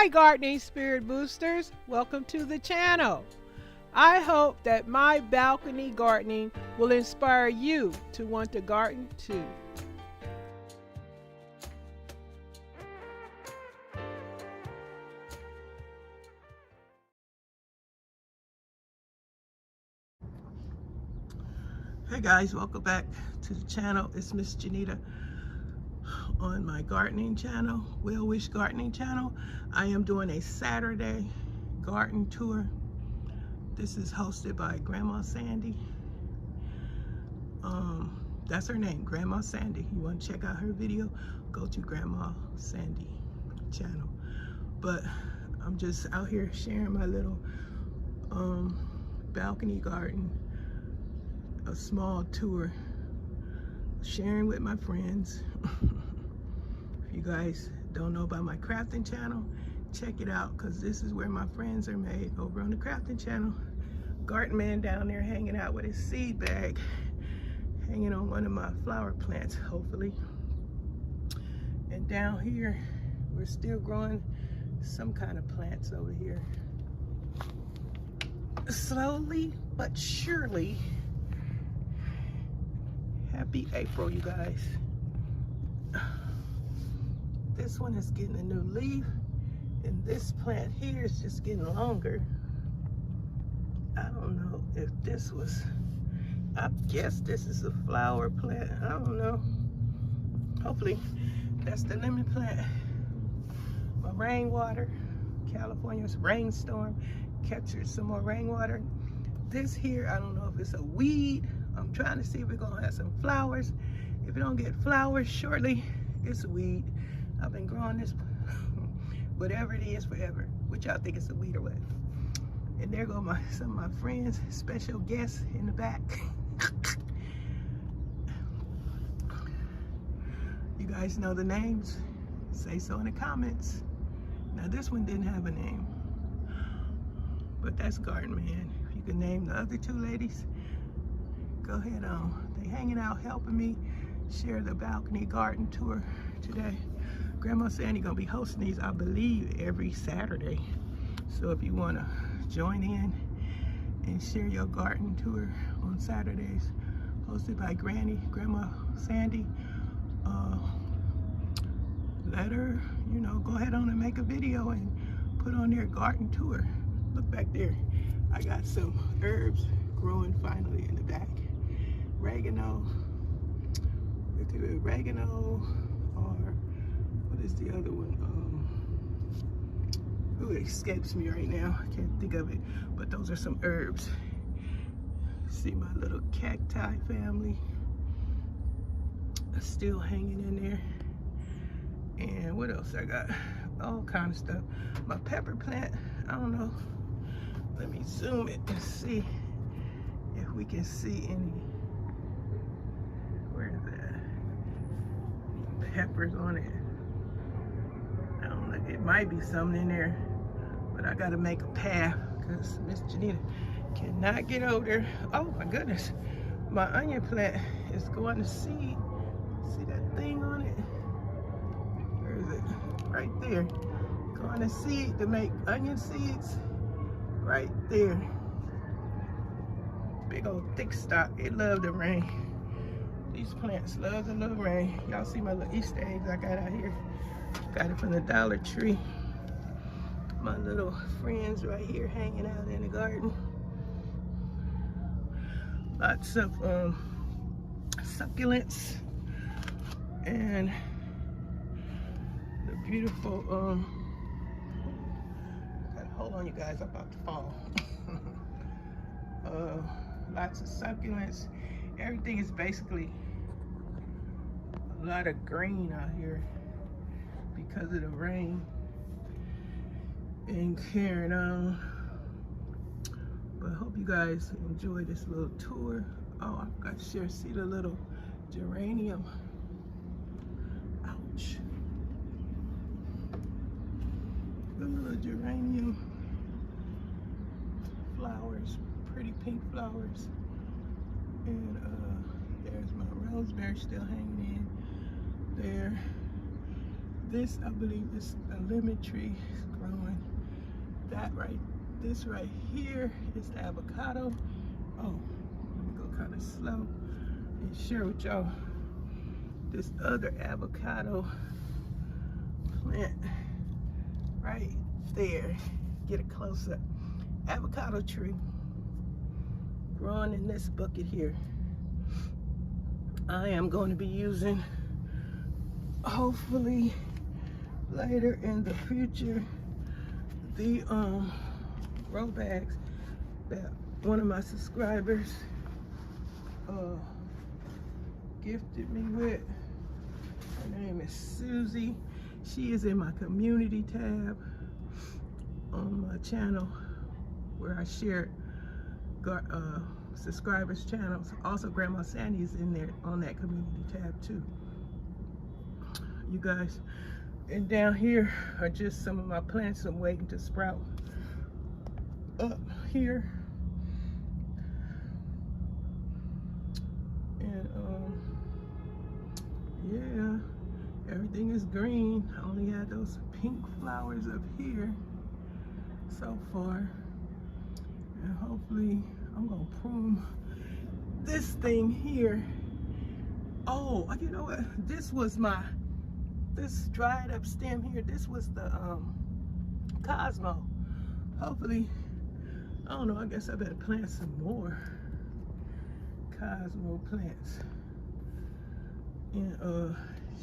Hi gardening spirit boosters, welcome to the channel. I hope that my balcony gardening will inspire you to want to garden too. Hey guys, welcome back to the channel. It's Miss Janita on my gardening channel, Well Wish Gardening channel. I am doing a Saturday garden tour. This is hosted by Grandma Sandy. That's her name, Grandma Sandy. You want to check out her video, go to Grandma Sandy channel. But I'm just out here sharing my little balcony garden, a small tour, sharing with my friends. If you guys don't know about my crafting channel, check it out, because this is where my friends are made, over on the crafting channel. Garden man down there hanging out with his seed bag, hanging on one of my flower plants, hopefully. And down here, we're still growing some kind of plants over here. Slowly but surely. Happy April, you guys. This one is getting a new leaf, and this plant here is just getting longer. I don't know if this was, I guess this is a flower plant. I don't know. Hopefully that's the lemon plant. My rainwater, California's rainstorm captured some more rainwater. This here, I don't know if it's a weed. I'm trying to see if we're gonna have some flowers. If it don't get flowers shortly, it's a weed. I've been growing this, whatever it is, forever. What y'all think, it's a weed or what? And there go some of my friends, special guests in the back. You guys know the names? Say so in the comments. Now this one didn't have a name, but that's Garden Man. If you can name the other two ladies, go ahead on. They hanging out helping me share the balcony garden tour today. Grandma Sandy gonna be hosting these, I believe, every Saturday. So if you wanna join in and share your garden tour on Saturdays, hosted by Grandma Sandy, let her, you know, go ahead on and make a video and put on their garden tour. Look back there. I got some herbs growing finally in the back. Oregano, or what is the other one? It escapes me right now. I can't think of it, but those are some herbs. See my little cacti family still hanging in there. And what else I got? All kind of stuff. My pepper plant, I don't know. Let me zoom it and see if we can see any. Where is that? Peppers on it. I don't know. It might be something in there, but I gotta make a path because Miss Janita cannot get over there. Oh my goodness. My onion plant is going to seed. See that thing on it? Where is it? Right there. Going to seed to make onion seeds. Right there. Big old thick stalk. It loves the rain. These plants love the little rain. Y'all see my little Easter eggs I got out here? Got it from the Dollar Tree. My little friends right here hanging out in the garden. Lots of succulents and the beautiful hold on you guys, I'm about to fall. Lots of succulents. Everything is basically a lot of green out here because of the rain and carrying on. But I hope you guys enjoy this little tour. Oh, I forgot to share. See the little geranium. Ouch. The little geranium flowers, pretty pink flowers. And there's my rosemary still hanging in there. This, I believe, is a lemon tree growing. This right here is the avocado. Oh, let me go kind of slow and share with y'all this other avocado plant right there. Get a close up. Avocado tree growing in this bucket here. I am going to be using, hopefully later in the future, the grow bags that one of my subscribers gifted me with. Her name is Susie. She is in my community tab on my channel where I share subscribers channels. Also, Grandma Sandy is in there on that community tab too, you guys. And down here are just some of my plants I'm waiting to sprout up here. And yeah, everything is green. I only had those pink flowers up here so far. And hopefully I'm gonna prune this thing here. Oh, you know what? This was this dried up stem here. This was the Cosmo. Hopefully, I don't know, I guess I better plant some more Cosmo plants and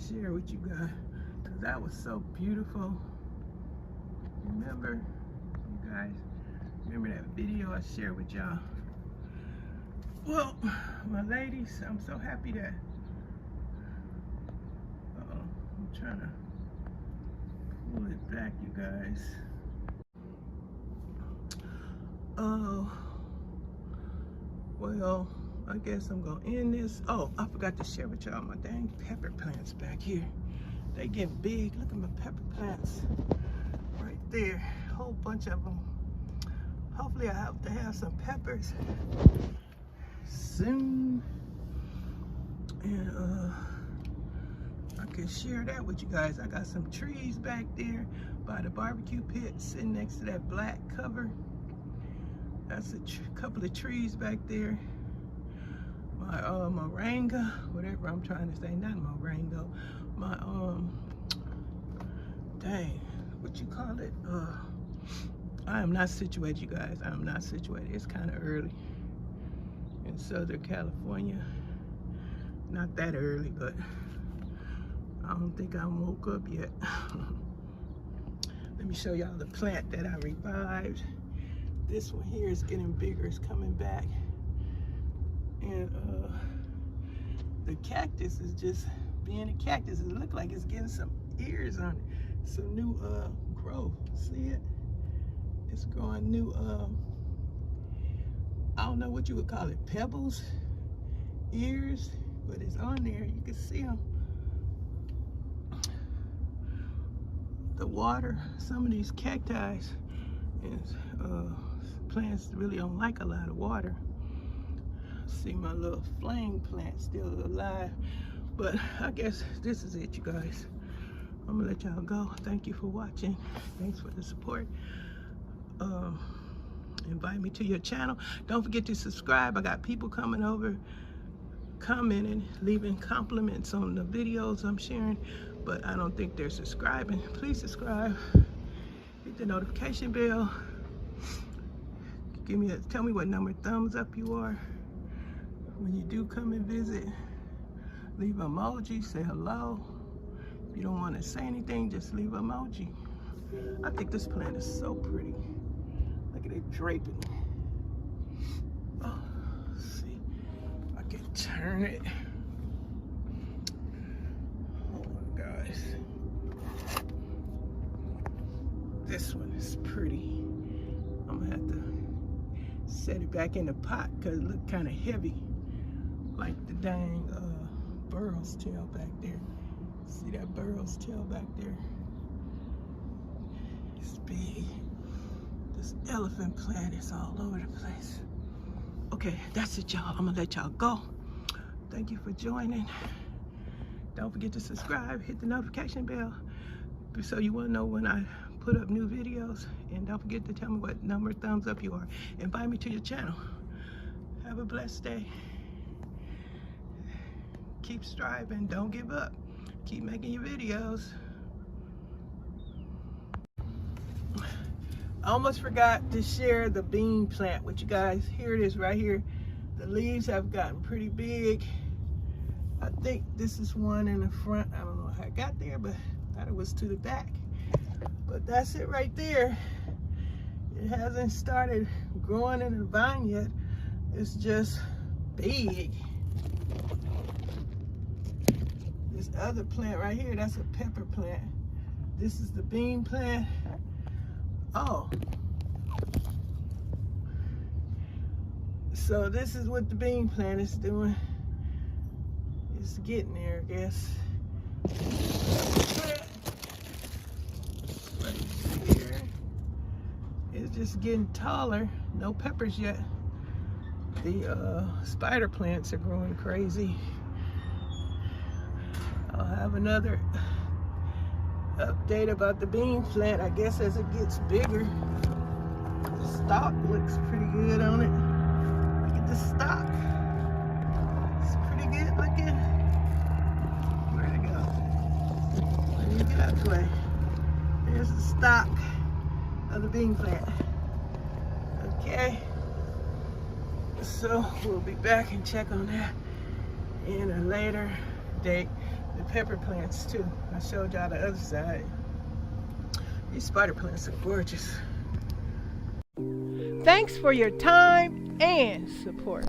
share with you guys, because that was so beautiful. Remember, you guys, remember that video I shared with y'all? Well, my ladies, I'm so happy that I'm trying to pull it back, you guys. Oh, well, I guess I'm gonna end this. Oh, I forgot to share with y'all my dang pepper plants back here. They getting big. Look at my pepper plants right there. A whole bunch of them. Hopefully I have to have some peppers soon. And I can share that with you guys. I got some trees back there by the barbecue pit sitting next to that black cover. That's a couple of trees back there. My moringa, whatever I'm trying to say, not moringa, my dang, what you call it? I am not situated, you guys. I am not situated. It's kind of early in Southern California. Not that early, but I don't think I woke up yet. Let me show y'all the plant that I revived. This one here is getting bigger, it's coming back. And the cactus is just being a cactus. It looks like it's getting some ears on it. Some new growth, see it? It's growing new, I don't know what you would call it, pebbles, ears, but it's on there, you can see them. The water, some of these cacti and plants really don't like a lot of water. See my little flame plant still alive, but I guess this is it, you guys. I'm gonna let y'all go. Thank you for watching. Thanks for the support. Invite me to your channel. Don't forget to subscribe. I got people coming over, commenting, leaving compliments on the videos I'm sharing, but I don't think they're subscribing. Please subscribe. Hit the notification bell. Tell me what number thumbs up you are when you do come and visit. Leave an emoji, say hello. If you don't want to say anything, just leave an emoji. I think this plant is so pretty. Look at it draping. Oh, let's see if I can turn it. Hold on, guys. This one is pretty. I'm gonna have to set it back in the pot because it looked kind of heavy, like the dang burrow's tail back there. See that burrow's tail back there? It's big. This elephant plant is all over the place. Okay, that's it, y'all. I'm gonna let y'all go. Thank you for joining. Don't forget to subscribe, hit the notification bell. so you will know when I put up new videos. And don't forget to tell me what number of thumbs up you are. Invite me to your channel. Have a blessed day. Keep striving. Don't give up. Keep making your videos. I almost forgot to share the bean plant with you guys. Here it is right here. The leaves have gotten pretty big. I think this is one in the front. I don't know how I got there, but I thought it was to the back. But that's it right there. It hasn't started growing in the vine yet. It's just big. This other plant right here, that's a pepper plant. This is the bean plant. Oh. So this is what the bean plant is doing. It's getting there, I guess. Right here. It's just getting taller. No peppers yet. The spider plants are growing crazy. I'll have another update about the bean plant, I guess, as it gets bigger. The stalk looks pretty good on it. Look at the stalk. It's pretty good looking. Where'd it go? Let me get out of the way. There's the stalk of the bean plant. Okay. So we'll be back and check on that in a later date. The pepper plants too. I showed y'all the other side. These spider plants are gorgeous. Thanks for your time and support.